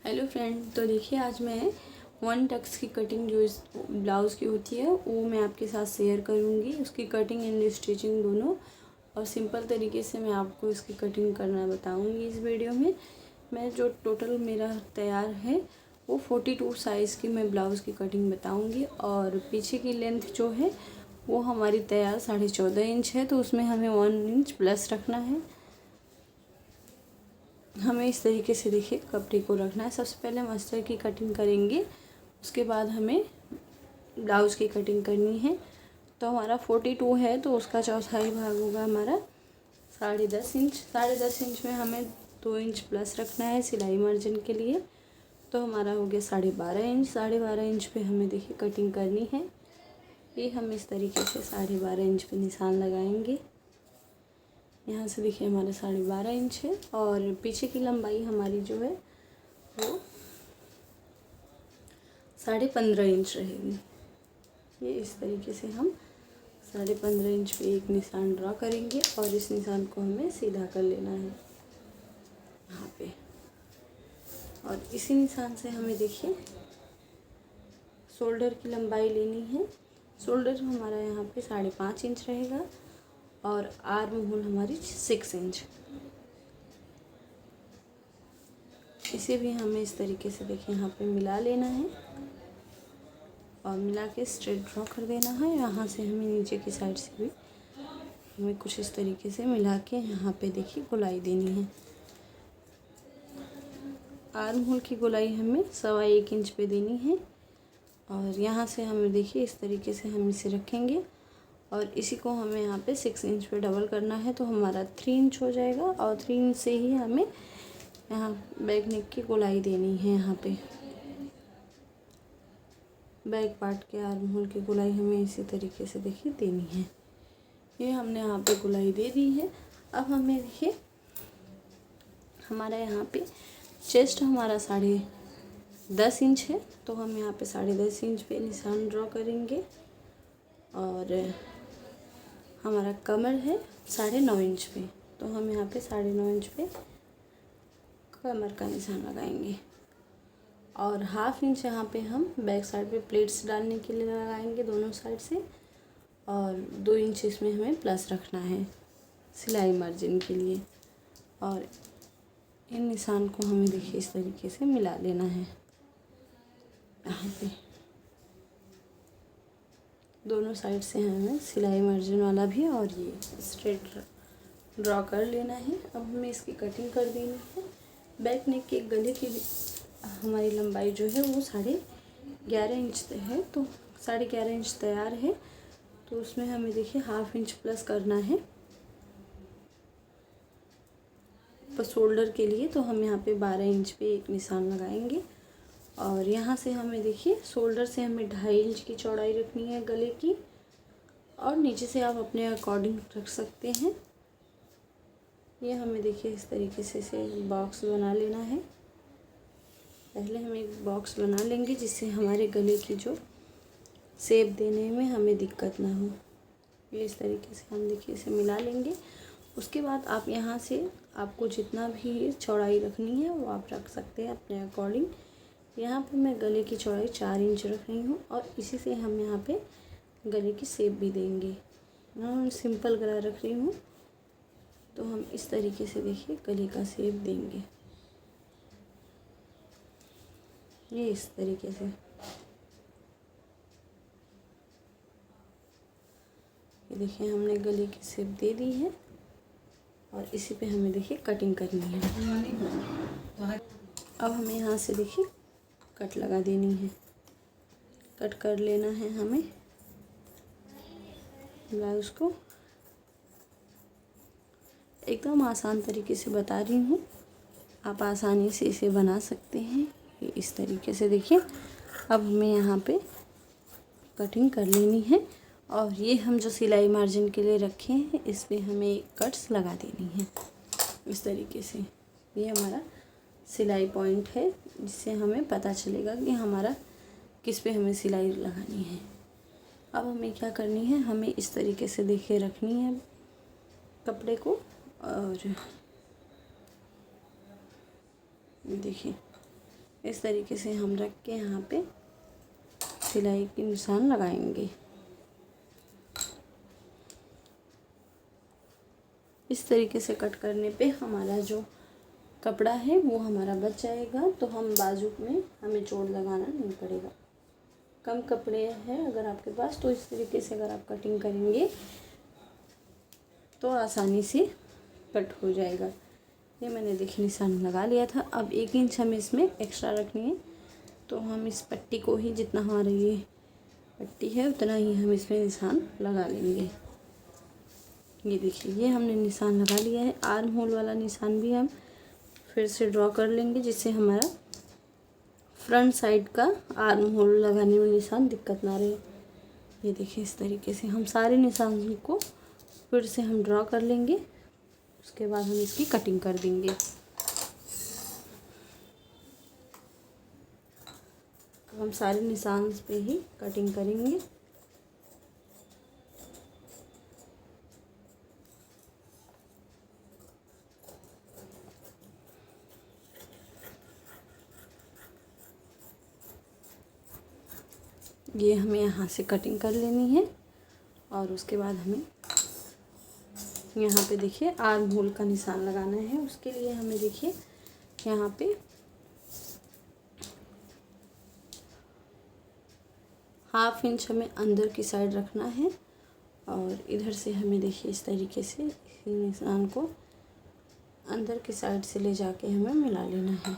Hello friend, तो देखिए आज मैं वन टक्स की कटिंग जो इस ब्लाउज़ की होती है वो मैं आपके साथ शेयर करूँगी। उसकी कटिंग एंड स्टिचिंग दोनों, और सिंपल तरीके से मैं आपको इसकी कटिंग करना बताऊँगी इस वीडियो में। मैं जो टोटल मेरा तैयार है वो 42 साइज़ की मैं ब्लाउज़ की कटिंग बताऊँगी। और पीछे की लेंथ जो है वो हमारी तैयार 14.5 इंच है, तो उसमें हमें 1 इंच प्लस रखना है। हमें इस तरीके से देखिए कपड़े को रखना है। सबसे पहले हम अस्तर की कटिंग करेंगे, उसके बाद हमें ब्लाउज़ की कटिंग करनी है। तो हमारा 42 है, तो उसका चौथाई भाग होगा हमारा 10.5 इंच। 10.5 इंच में हमें 2 इंच प्लस रखना है सिलाई मार्जिन के लिए, तो हमारा हो गया 12.5 इंच। 12.5 इंच पे हमें देखिए कटिंग करनी है। ये हम इस तरीके से 12.5 इंच पे निशान लगाएंगे। यहाँ से देखिए हमारा 12.5 इंच है, और पीछे की लंबाई हमारी जो है वो 15.5 इंच रहेगी। ये इस तरीके से हम 15.5 इंच पे एक निशान ड्रा करेंगे, और इस निशान को हमें सीधा कर लेना है यहाँ पे। और इसी निशान से हमें देखिए शोल्डर की लंबाई लेनी है। शोल्डर हमारा यहाँ पे 5.5 इंच रहेगा, और आर्म होल हमारी 6 इंच। इसे भी हमें इस तरीके से देखिए यहाँ पे मिला लेना है, और मिला के स्ट्रेट ड्रॉ कर देना है। यहाँ से हमें नीचे की साइड से भी हमें कुछ इस तरीके से मिला के यहाँ पे देखिए गोलाई देनी है। आर्म होल की गोलाई हमें 1.25 इंच पे देनी है, और यहाँ से हमें देखिए इस तरीके से हम इसे रखेंगे, और इसी को हमें यहाँ पे 6 इंच पे डबल करना है, तो हमारा 3 इंच हो जाएगा। और 3 इंच से ही हमें यहाँ बैक नेक की गोलाई देनी है। यहाँ पे बैक पार्ट के आर्म होल की गोलाई हमें इसी तरीके से देखिए देनी है। ये हमने यहाँ पे गोलाई दे दी है। अब हमें देखिए हमारा यहाँ पे चेस्ट हमारा 10.5 इंच है, तो हम यहाँ पे 10.5 इंच पे निशान ड्रॉ करेंगे। और हमारा कमर है 9.5 इंच पे, तो हम यहाँ पे 9.5 इंच पे कमर का निशान लगाएंगे। और 1/2 इंच यहाँ पे हम बैक साइड पे प्लेट्स डालने के लिए लगाएंगे दोनों साइड से, और 2 इंच इसमें हमें प्लस रखना है सिलाई मार्जिन के लिए। और इन निशान को हमें देखिए इस तरीके से मिला लेना है। यहाँ पे दोनों साइड से हमें सिलाई मार्जिन वाला भी और ये स्ट्रेट ड्रॉ कर लेना है। अब हमें इसकी कटिंग कर देनी है। बैक नेक के गले की हमारी लंबाई जो है वो 11.5 इंच है, तो 11.5 इंच तैयार है, तो उसमें हमें देखिए 1/2 इंच प्लस करना है पर शोल्डर के लिए। तो हम यहाँ पे 12 इंच पे एक निशान लगाएंगे, और यहाँ से हमें देखिए शोल्डर से हमें 2.5 इंच की चौड़ाई रखनी है गले की, और नीचे से आप अपने अकॉर्डिंग रख सकते हैं। ये हमें देखिए इस तरीके से बॉक्स बना लेना है। पहले हम एक बॉक्स बना लेंगे जिससे हमारे गले की जो शेप देने में हमें दिक्कत ना हो। ये इस तरीके से हम देखिए इसे मिला लेंगे। उसके बाद आप यहाँ से आपको जितना भी चौड़ाई रखनी है वो आप रख सकते हैं अपने अकॉर्डिंग। यहाँ पे मैं गले की चौड़ाई 4 इंच रख रही हूँ, और इसी से हम यहाँ पे गले की शेप भी देंगे। मैं सिंपल गला रख रही हूँ, तो हम इस तरीके से देखिए गले का शेप देंगे। ये इस तरीके से ये देखिए हमने गले की शेप दे दी है, और इसी पे हमें देखिए कटिंग करनी है। अब हमें यहाँ से देखिए कट लगा देनी है। कट कर लेना है हमें ब्लाउज़ को। एकदम आसान तरीके से बता रही हूँ, आप आसानी से इसे बना सकते हैं। ये इस तरीके से देखिए अब हमें यहाँ पे कटिंग कर लेनी है, और ये हम जो सिलाई मार्जिन के लिए रखे हैं इस पे हमें कट्स लगा देनी है इस तरीके से। ये हमारा सिलाई पॉइंट है, जिससे हमें पता चलेगा कि हमारा किस पे हमें सिलाई लगानी है। अब हमें क्या करनी है, हमें इस तरीके से देखिए रखनी है कपड़े को, और देखिए इस तरीके से हम रख के यहाँ पे सिलाई के निशान लगाएंगे। इस तरीके से कट करने पे हमारा जो कपड़ा है वो हमारा बच जाएगा, तो हम बाजू में हमें चोट लगाना नहीं पड़ेगा। कम कपड़े हैं अगर आपके पास तो इस तरीके से अगर आप कटिंग करेंगे तो आसानी से कट हो जाएगा। ये मैंने देखिए निशान लगा लिया था। अब 1 इंच हमें इसमें एक्स्ट्रा रखनी है, तो हम इस पट्टी को ही, जितना हमारा ये पट्टी है उतना ही हम इसमें निशान लगा लेंगे। ये देखिए ये हमने निशान लगा लिया है। आर्म होल वाला निशान भी हम फिर से ड्रॉ कर लेंगे, जिससे हमारा फ्रंट साइड का आर्म होल लगाने में निशान दिक्कत ना रहे। ये देखिए इस तरीके से हम सारे निशान को फिर से हम ड्रॉ कर लेंगे। उसके बाद हम इसकी कटिंग कर देंगे। हम सारे निशान पे ही कटिंग करेंगे। ये हमें यहाँ से कटिंग कर लेनी है और उसके बाद हमें यहाँ पे देखिए आर्म होल का निशान लगाना है। उसके लिए हमें देखिए यहाँ पे ½ इंच हमें अंदर की साइड रखना है और इधर से हमें देखिए इस तरीके से इसी निशान को अंदर की साइड से ले जाके हमें मिला लेना है।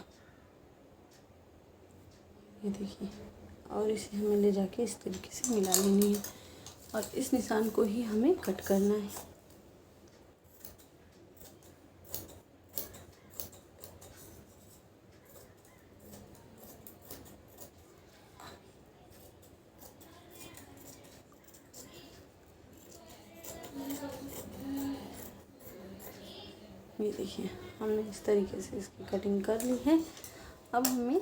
ये देखिए, और इसे हमें ले जाके इस तरीके से मिला लेनी है और इस निशान को ही हमें कट करना है। ये देखिए हमने इस तरीके से इसकी कटिंग कर ली है। अब हमें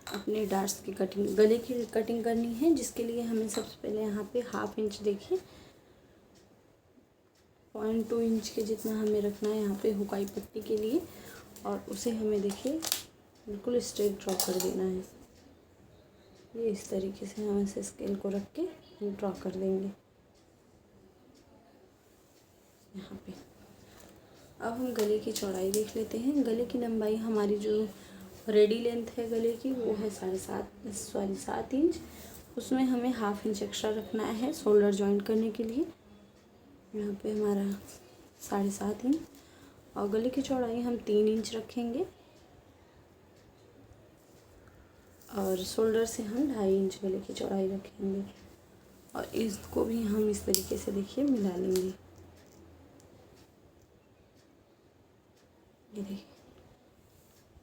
अपने डार्ट्स की कटिंग, गले की कटिंग करनी है, जिसके लिए हमें सबसे पहले यहाँ पे ½ इंच देखिए 0.2 इंच के जितना हमें रखना है यहाँ पे हुकाई पट्टी के लिए, और उसे हमें देखिए बिल्कुल स्ट्रेट ड्रॉ कर देना है। ये इस तरीके से हम ऐसे स्केल को रख के ड्रॉ कर देंगे यहाँ पे। अब हम गले की चौड़ाई देख लेते हैं। गले की लंबाई हमारी जो रेडी लेंथ है गले की वो है 7 इंच। उसमें हमें ½ इंच एक्स्ट्रा रखना है शोल्डर जॉइंट करने के लिए। यहाँ पे हमारा 7.5 इंच और गले की चौड़ाई हम 3 इंच रखेंगे और शोल्डर से हम 2.5 इंच गले की चौड़ाई रखेंगे और इसको भी हम इस तरीके से देखिए मिला लेंगे। ये देखिए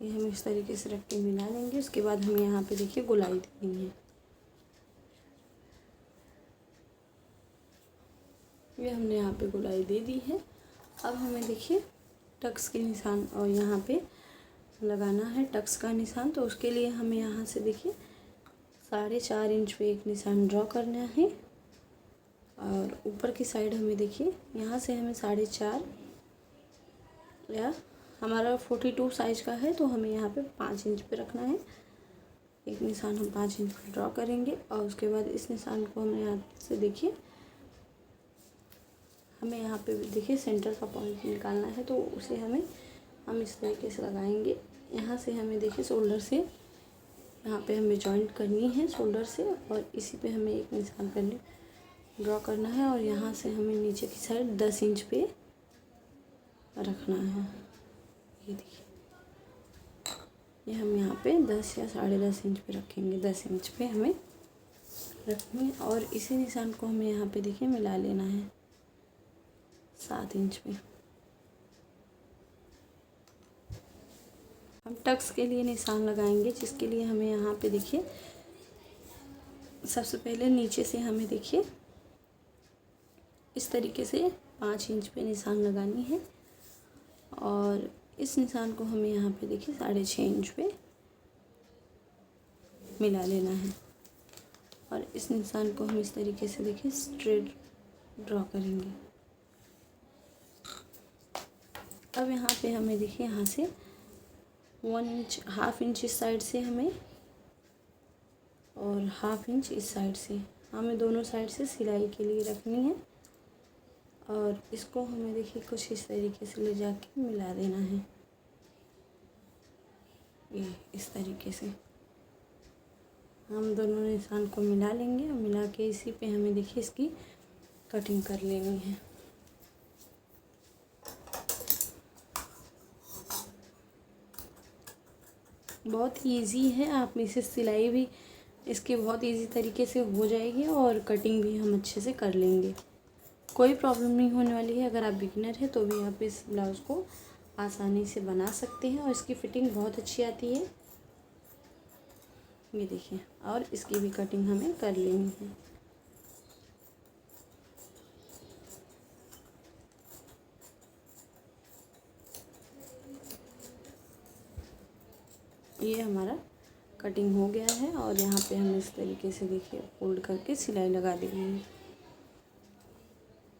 ये हम इस तरीके से रख के मिला लेंगे। उसके बाद हमें यहाँ पे देखिए गोलाई देनी है। ये हमने यहाँ पे गोलाई दे दी है। अब हमें देखिए टक्स के निशान और यहाँ पे लगाना है टक्स का निशान, तो उसके लिए हमें यहाँ से देखिए 4.5 इंच पे एक निशान ड्रॉ करना है और ऊपर की साइड हमें देखिए यहाँ से हमें 4.5 या हमारा 42 साइज़ का है तो हमें यहाँ पे 5 इंच पे रखना है। एक निशान हम 5 इंच पे ड्रॉ करेंगे और उसके बाद इस निशान को हमें यहाँ से देखिए हमें यहाँ पे देखिए सेंटर का पॉइंट निकालना है, तो उसे हम इस तरीके से लगाएंगे। यहाँ से हमें देखिए शोल्डर से यहाँ पे हमें जॉइंट करनी है शोल्डर से और इसी पे हमें एक निशान करने ड्रॉ करना है और यहाँ से हमें नीचे की साइड 10 इंच पे रखना है। ये देखिए ये हम यहाँ पे 10 या 10.5 इंच पे रखेंगे। 10 इंच पे हमें रखनी है और इसी निशान को हमें यहाँ पे देखिए मिला लेना है 7 इंच पे। हम टक्स के लिए निशान लगाएंगे, जिसके लिए हमें यहाँ पे देखिए सबसे पहले नीचे से हमें देखिए इस तरीके से 5 इंच पे निशान लगानी है और इस निशान को हमें यहाँ पे देखिए 6.5 इंच पे मिला लेना है और इस निशान को हम इस तरीके से देखिए स्ट्रेट ड्रॉ करेंगे। अब यहाँ पे हमें देखिए यहाँ से 1 इंच, हाफ इंच इस साइड से हमें और हाफ इंच इस साइड से हमें दोनों साइड से सिलाई के लिए रखनी है। और इसको हमें देखिए कुछ इस तरीके से ले जाके मिला देना है, ये इस तरीके से हम दोनों निशान को मिला लेंगे और मिला के इसी पे हमें देखिए इसकी कटिंग कर लेनी है। बहुत इजी है, आप इसे सिलाई भी इसकी बहुत इजी तरीके से हो जाएगी और कटिंग भी हम अच्छे से कर लेंगे, कोई प्रॉब्लम नहीं होने वाली है। अगर आप बिगिनर हैं तो भी आप इस ब्लाउज़ को आसानी से बना सकते हैं और इसकी फिटिंग बहुत अच्छी आती है, ये देखिए। और इसकी भी कटिंग हमें कर लेनी है। ये हमारा कटिंग हो गया है और यहाँ पे हम इस तरीके से देखिए फोल्ड करके सिलाई लगा देंगे।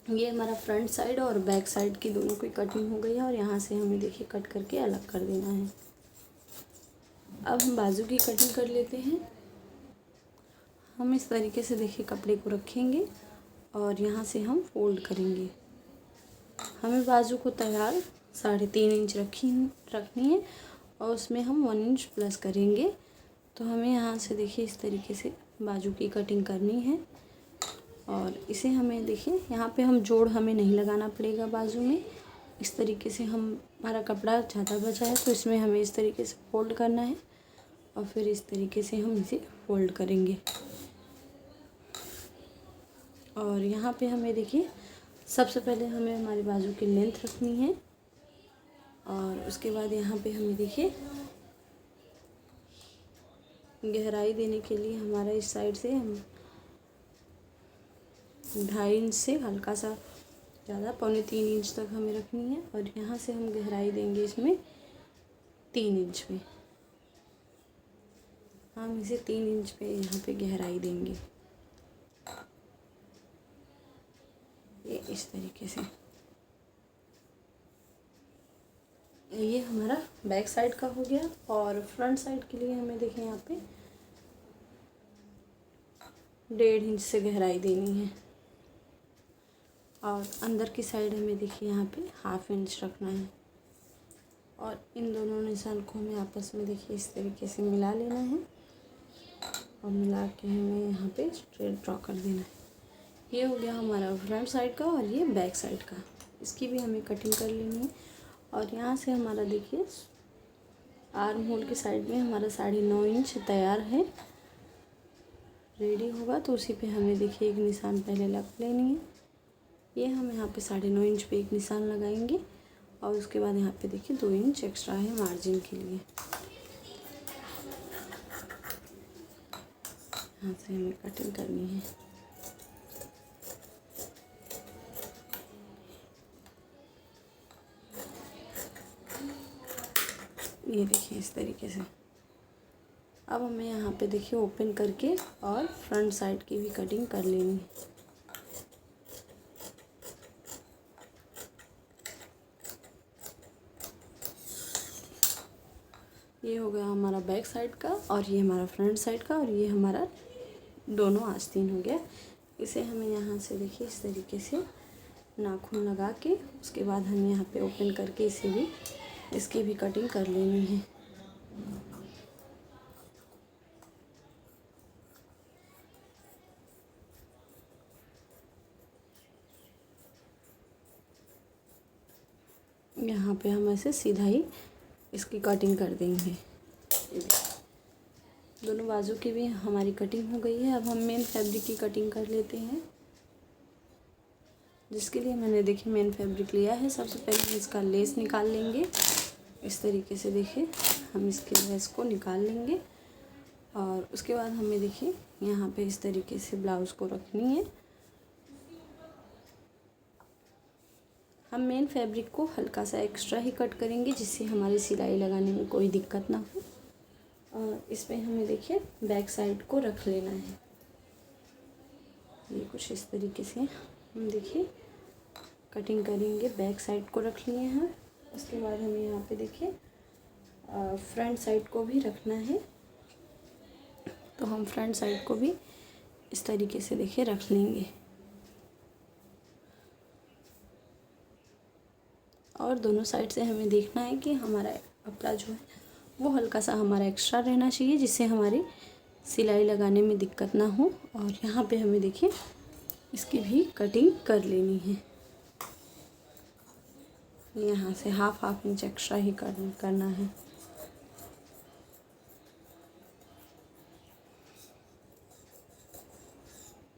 ये हमारा फ्रंट साइड और बैक साइड की दोनों की कटिंग हो गई है और यहाँ से हमें देखिए कट करके अलग कर देना है। अब हम बाजू की कटिंग कर लेते हैं। हम इस तरीके से देखिए कपड़े को रखेंगे और यहाँ से हम फोल्ड करेंगे। हमें बाजू को तैयार 3.5 इंच रखनी है और उसमें हम 1 इंच प्लस करेंगे। तो हमें यहाँ से देखिए इस तरीके से बाजू की कटिंग करनी है और इसे हमें देखिए यहाँ पे हम जोड़ हमें नहीं लगाना पड़ेगा बाजू में। इस तरीके से हमारा कपड़ा ज़्यादा बचा है तो इसमें हमें इस तरीके से फोल्ड करना है और फिर इस तरीके से हम इसे फोल्ड करेंगे। और यहाँ पे हमें देखिए सबसे पहले हमें हमारी बाजू की लेंथ रखनी है और उसके बाद यहाँ पे हमें देखिए गहराई देने के लिए हमारा इस साइड से हम 2.5 इंच से हल्का सा ज़्यादा 2.25 इंच तक हमें रखनी है और यहाँ से हम गहराई देंगे इसमें 3 इंच पे। हम इसे 3 इंच पे यहाँ पे गहराई देंगे, ये इस तरीके से। ये हमारा बैक साइड का हो गया और फ्रंट साइड के लिए हमें देखें यहाँ पे 1.5 इंच से गहराई देनी है और अंदर की साइड हमें देखिए यहाँ पे हाफ इंच रखना है और इन दोनों निशान को हमें आपस में देखिए इस तरीके से मिला लेना है और मिला के हमें यहाँ पे स्ट्रेट ड्रॉ कर देना है। ये हो गया हमारा फ्रंट साइड का और ये बैक साइड का, इसकी भी हमें कटिंग कर लेनी है। और यहाँ से हमारा देखिए आर्म होल की साइड में हमारा 9.5 इंच तैयार है, रेडी होगा। तो उसी पे हमें देखिए एक निशान पहले लग लेनी है। ये हम यहाँ पे 9.5 इंच पे एक निशान लगाएंगे और उसके बाद यहाँ पे देखिए 2 इंच एक्स्ट्रा है मार्जिन के लिए। यहाँ से हमें कटिंग करनी है। ये देखिए इस तरीके से। अब हमें यहाँ पे देखिए ओपन करके और फ्रंट साइड की भी कटिंग कर लेनी है। ये हो गया हमारा बैक साइड का और ये हमारा फ्रंट साइड का और ये हमारा दोनों आस्तीन हो गया। इसे हमें यहाँ से देखिए इस तरीके से नाखून लगा के उसके बाद हमें यहाँ पे ओपन करके इसे भी इसकी भी कटिंग कर लेनी है। यहाँ पे हम ऐसे सीधा ही इसकी कटिंग कर देंगे। दोनों बाजू की भी हमारी कटिंग हो गई है। अब हम मेन फैब्रिक की कटिंग कर लेते हैं, जिसके लिए मैंने देखिए मेन फैब्रिक लिया है। सबसे पहले हम इसका लेस निकाल लेंगे। इस तरीके से देखिए हम इसके लेस को निकाल लेंगे और उसके बाद हमें देखिए यहाँ पे इस तरीके से ब्लाउज़ को रखनी है। हम मेन फैब्रिक को हल्का सा एक्स्ट्रा ही कट करेंगे जिससे हमारी सिलाई लगाने में कोई दिक्कत ना हो। और इसमें हमें देखिए बैक साइड को रख लेना है। ये कुछ इस तरीके से हम देखिए कटिंग करेंगे। बैक साइड को रख लिए हैं। उसके बाद हमें यहाँ पे देखिए फ्रंट साइड को भी रखना है, तो हम फ्रंट साइड को भी इस तरीके से देखिए रख लेंगे। और दोनों साइड से हमें देखना है कि हमारा कपड़ा जो है वो हल्का सा हमारा एक्स्ट्रा रहना चाहिए, जिससे हमारी सिलाई लगाने में दिक्कत ना हो। और यहाँ पे हमें देखिए इसकी भी कटिंग कर लेनी है। यहाँ से हाफ इंच एक्स्ट्रा ही करना है।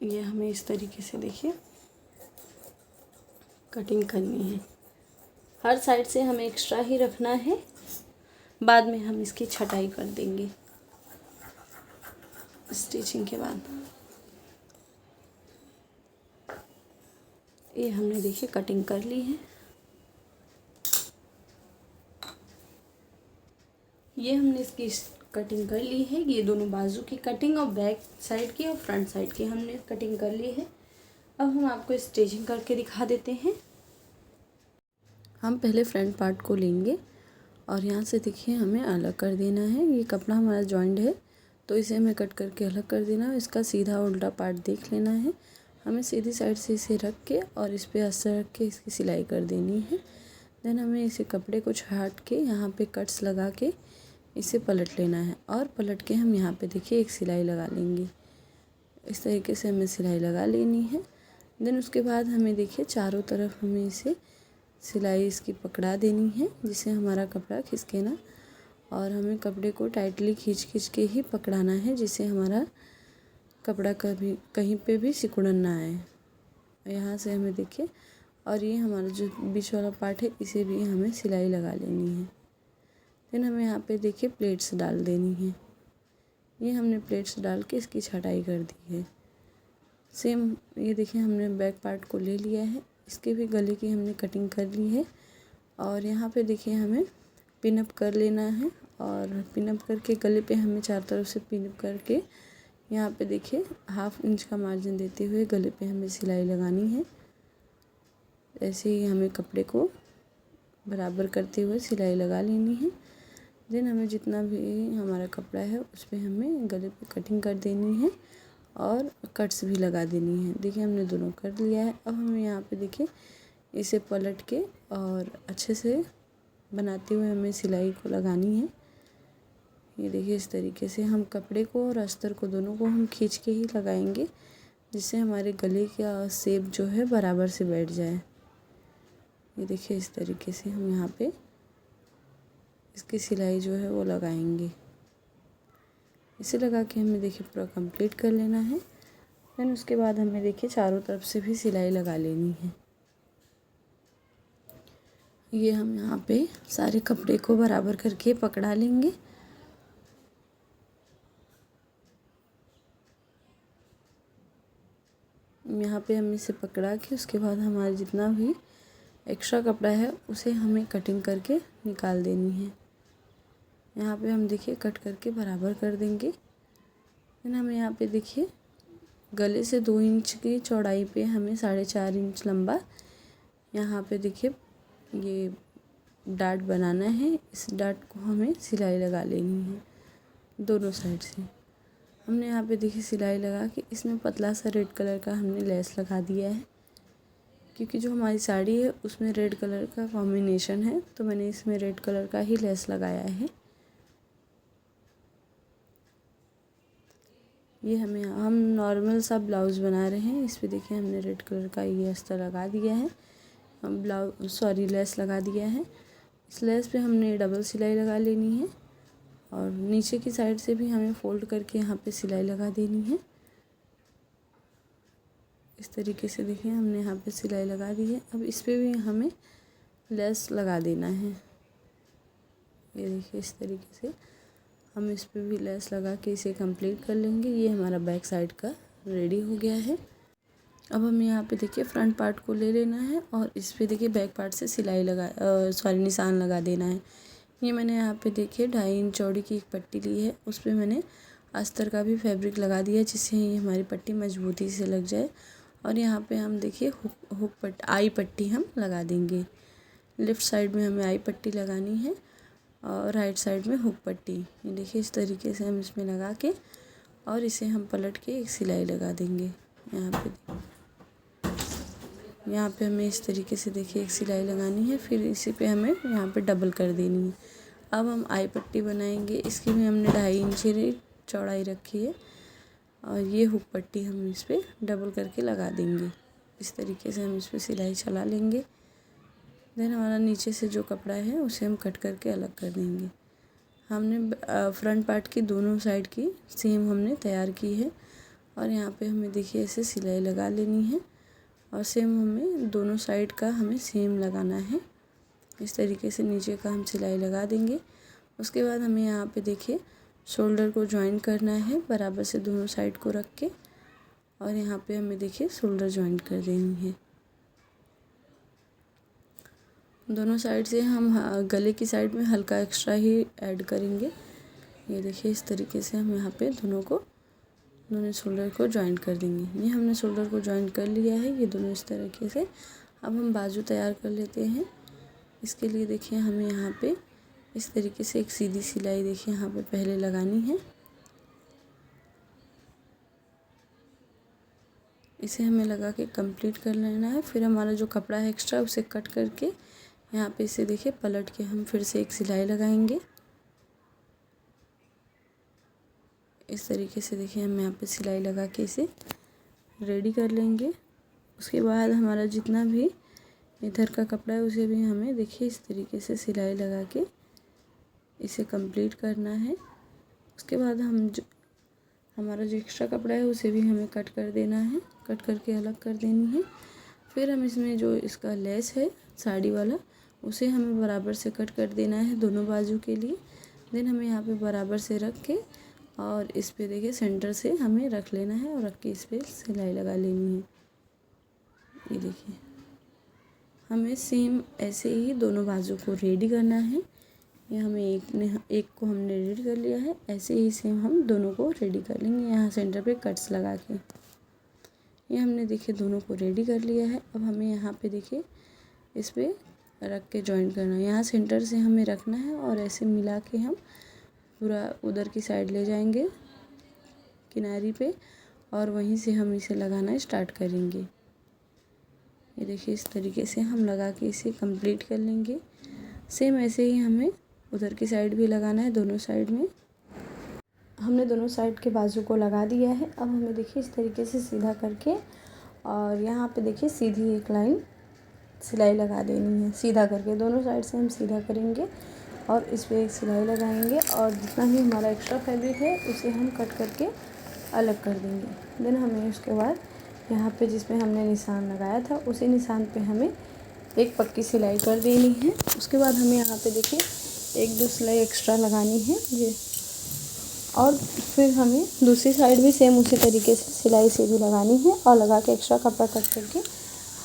ये हमें इस तरीके से देखिए कटिंग करनी है। हर साइड से हमें एक्स्ट्रा ही रखना है, बाद में हम इसकी छटाई कर देंगे स्टिचिंग के बाद। ये हमने देखिए कटिंग कर ली है। ये हमने इसकी कटिंग कर ली है। ये दोनों बाजू की कटिंग और बैक साइड की और फ्रंट साइड की हमने कटिंग कर ली है। अब हम आपको स्टिचिंग करके दिखा देते हैं। हम पहले फ्रंट पार्ट को लेंगे और यहाँ से देखिए हमें अलग कर देना है। ये कपड़ा हमारा जॉइंट है तो इसे हमें कट करके अलग कर देना है। इसका सीधा उल्टा पार्ट देख लेना है। हमें सीधी साइड से इसे रख के और इस पे अस्तर रख के इसकी सिलाई कर देनी है। देन हमें इसे कपड़े को छाट के यहाँ पे कट्स लगा के इसे पलट लेना है और पलट के हम यहाँ पे देखिए एक सिलाई लगा लेंगे। इस तरीके से हमें सिलाई लगा लेनी है। देन उसके बाद हमें देखिए चारों तरफ हमें इसे सिलाई इसकी पकड़ा देनी है, जिससे हमारा कपड़ा खिसके ना। और हमें कपड़े को टाइटली खींच के ही पकड़ाना है, जिससे हमारा कपड़ा कभी कहीं पे भी सिकुड़न ना आए। यहाँ से हमें देखिए, और ये हमारा जो बीच वाला पार्ट है इसे भी हमें सिलाई लगा लेनी है। देन हमें यहाँ पे देखिए प्लेट्स डाल देनी है। ये हमने प्लेट्स डाल के इसकी छटाई कर दी है। सेम ये देखिए हमने बैक पार्ट को ले लिया है। इसके भी गले की हमने कटिंग कर ली है। और यहाँ पे देखिए हमें पिनअप कर लेना है और पिनअप करके गले पे हमें चारों तरफ से पिनअप करके यहाँ पे देखिए हाफ इंच का मार्जिन देते हुए गले पे हमें सिलाई लगानी है। ऐसे ही हमें कपड़े को बराबर करते हुए सिलाई लगा लेनी है। देन हमें जितना भी हमारा कपड़ा है उस पर हमें गले पे कटिंग कर देनी है और कट्स भी लगा देनी है। देखिए हमने दोनों कर लिया है। अब हमें यहाँ पे देखिए इसे पलट के और अच्छे से बनाते हुए हमें सिलाई को लगानी है। ये देखिए इस तरीके से हम कपड़े को और अस्तर को दोनों को हम खींच के ही लगाएंगे, जिससे हमारे गले का शेप जो है बराबर से बैठ जाए। ये देखिए इस तरीके से हम यहाँ पे इसकी सिलाई जो है वो लगाएंगे। इसे लगा के हमें देखिए पूरा कंप्लीट कर लेना है। देन उसके बाद हमें देखिए चारों तरफ से भी सिलाई लगा लेनी है। ये हम यहाँ पे सारे कपड़े को बराबर करके पकड़ा लेंगे। यहाँ पे हम इसे पकड़ा के उसके बाद हमारा जितना भी एक्स्ट्रा कपड़ा है उसे हमें कटिंग करके निकाल देनी है। यहाँ पे हम देखिए कट करके बराबर कर देंगे। फिर हमें यहाँ पे देखिए गले से 2 इंच की चौड़ाई पे हमें 4.5 इंच लंबा यहाँ पे देखिए ये डाट बनाना है। इस डाट को हमें सिलाई लगा लेनी है दोनों साइड से। हमने यहाँ पे देखिए सिलाई लगा के इसमें पतला सा रेड कलर का हमने लेस लगा दिया है, क्योंकि जो हमारी साड़ी है उसमें रेड कलर का कॉम्बिनेशन है, तो मैंने इसमें रेड कलर का ही लेस लगाया है। ये हम नॉर्मल सा ब्लाउज़ बना रहे हैं। इस पे देखिए हमने रेड कलर का ये अस्तर लगा दिया है, लेस लगा दिया है। इस लेस पे हमने डबल सिलाई लगा लेनी है और नीचे की साइड से भी हमें फोल्ड करके यहाँ पे सिलाई लगा देनी है। इस तरीके से देखिए हमने यहाँ पे सिलाई लगा दी है। अब इस पे भी हमें लेस लगा देना है। ये देखिए इस तरीके से हम इस पे भी लेस लगा के इसे कंप्लीट कर लेंगे। ये हमारा बैक साइड का रेडी हो गया है। अब हमें यहाँ पे देखिए फ्रंट पार्ट को ले लेना है और इस पे देखिए बैक पार्ट से निशान लगा देना है। ये मैंने यहाँ पे देखिए 2.5 इंच चौड़ी की एक पट्टी ली है, उस पे मैंने अस्तर का भी फैब्रिक लगा दिया, जिससे ये हमारी पट्टी मजबूती से लग जाए। और यहाँ पे हम देखिए आई पट्टी हम लगा देंगे। लेफ़्ट साइड में हमें आई पट्टी लगानी है और राइट साइड में हुक पट्टी। ये देखिए इस तरीके से हम इसमें लगा के और इसे हम पलट के एक सिलाई लगा देंगे। यहाँ पे हमें इस तरीके से देखिए एक सिलाई लगानी है, फिर इसी पे हमें यहाँ पे डबल कर देनी है। अब हम आई पट्टी बनाएंगे। इसकी भी हमने 2.5 इंच चौड़ाई रखी है और ये हुक पट्टी हम इस पर डबल करके लगा देंगे। इस तरीके से हम इस पर सिलाई चला लेंगे। देन हमारा नीचे से जो कपड़ा है उसे हम कट करके अलग कर देंगे। हमने फ्रंट पार्ट की दोनों साइड की सेम हमने तैयार की है और यहाँ पे हमें देखिए ऐसे सिलाई लगा लेनी है और सेम हमें दोनों साइड का हमें सेम लगाना है। इस तरीके से नीचे का हम सिलाई लगा देंगे। उसके बाद हमें यहाँ पे देखिए शोल्डर को जॉइन करना है बराबर से दोनों साइड को रख के और यहाँ पे हमें देखिए शोल्डर जॉइन कर देनी है। दोनों साइड से हम गले की साइड में हल्का एक्स्ट्रा ही ऐड करेंगे। ये देखिए इस तरीके से हम यहाँ पे दोनों शोल्डर को जॉइन कर देंगे। ये हमने शोल्डर को जॉइन कर लिया है, ये दोनों इस तरीके से। अब हम बाजू तैयार कर लेते हैं। इसके लिए देखिए हमें यहाँ पे इस तरीके से एक सीधी सिलाई देखिए यहाँ पे पहले लगानी है। इसे हमें लगा के कंप्लीट कर लेना है। फिर हमारा जो कपड़ा है एक्स्ट्रा उसे कट करके यहाँ पे इसे देखिए पलट के हम फिर से एक सिलाई लगाएंगे। इस तरीके से देखिए हम यहाँ पे सिलाई लगा के इसे रेडी कर लेंगे। उसके बाद हमारा जितना भी इधर का कपड़ा है उसे भी हमें देखिए इस तरीके से सिलाई लगा के इसे कंप्लीट करना है। उसके बाद हमारा जो एक्स्ट्रा कपड़ा है उसे भी हमें कट कर देना है, कट करके अलग कर देनी है। फिर हम इसमें जो इसका लेस है साड़ी वाला उसे हमें बराबर से कट कर देना है दोनों बाजू के लिए। देन हमें यहाँ पे बराबर से रख के और इस पे देखिए सेंटर से हमें रख लेना है और रख के इस पर सिलाई लगा लेनी है। ये देखिए हमें सेम ऐसे ही दोनों बाजू को रेडी करना है। ये हमें एक को हमने रेडी कर लिया है, ऐसे ही सेम हम दोनों को रेडी कर लेंगे यहाँ सेंटर पे कट्स लगा के। ये हमने देखिए दोनों को रेडी कर लिया है। अब हमें यहाँ पे देखिए इस पर रख के जॉइन करना है। यहाँ सेंटर से हमें रखना है और ऐसे मिला के हम पूरा उधर की साइड ले जाएंगे किनारी पे और वहीं से हम इसे लगाना स्टार्ट करेंगे। ये देखिए इस तरीके से हम लगा के इसे कंप्लीट कर लेंगे। सेम ऐसे ही हमें उधर की साइड भी लगाना है। दोनों साइड में हमने दोनों साइड के बाजू को लगा दिया है। अब हमें देखिए इस तरीके से सीधा करके और यहाँ पे देखिए सीधी एक लाइन सिलाई लगा देनी है। सीधा करके दोनों साइड से हम सीधा करेंगे और इस पे एक सिलाई लगाएंगे और जितना भी हमारा एक्स्ट्रा फैब्रिक है उसे हम कट करके अलग कर देंगे। देन हमें उसके बाद यहाँ पे जिसमें हमने निशान लगाया था उसी निशान पे हमें एक पक्की सिलाई कर देनी है। उसके बाद हमें यहाँ पे देखिए 1-2 सिलाई एक्स्ट्रा लगानी है जी। और फिर हमें दूसरी साइड भी सेम उसी तरीके से सिलाई सीधी लगानी है और लगा के एक्स्ट्रा कपड़ा कट करके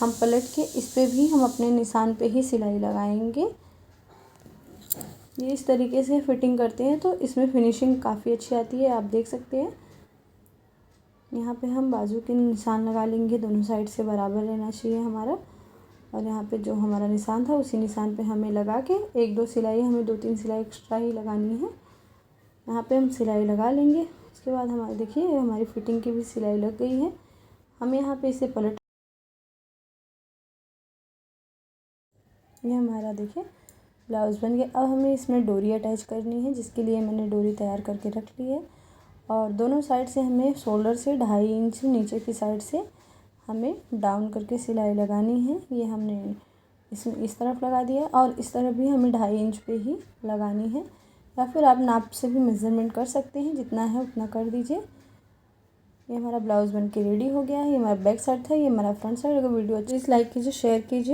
हम पलट के इस पे भी हम अपने निशान पे ही सिलाई लगाएंगे। ये इस तरीके से फिटिंग करते हैं तो इसमें फिनिशिंग काफ़ी अच्छी आती है, आप देख सकते हैं। यहाँ पे हम बाजू के निशान लगा लेंगे, दोनों साइड से बराबर रहना चाहिए हमारा। और यहाँ पे जो हमारा निशान था उसी निशान पे हमें लगा के 1-2 सिलाई, हमें 2-3 सिलाई एक्स्ट्रा ही लगानी है। यहाँ पे हम सिलाई लगा लेंगे। उसके बाद हमारे देखिए हमारी फिटिंग की भी सिलाई लग गई है। हम यहाँ पे इसे पलट, ये हमारा देखिए ब्लाउज़ बन गया। अब हमें इसमें डोरी अटैच करनी है, जिसके लिए मैंने डोरी तैयार करके रख ली है। और दोनों साइड से हमें शोल्डर से 2.5 इंच नीचे की साइड से हमें डाउन करके सिलाई लगानी है। ये हमने इसमें इस तरफ लगा दिया और इस तरफ भी हमें 2.5 इंच पे ही लगानी है, या फिर आप नाप से भी मेज़रमेंट कर सकते हैं, जितना है उतना कर दीजिए। ये हमारा ब्लाउज़ बन के रेडी हो गया है। ये हमारा बैक साइड था, ये हमारा फ्रंट साइड। अगर वीडियो अच्छी लाइक कीजिए, शेयर कीजिए।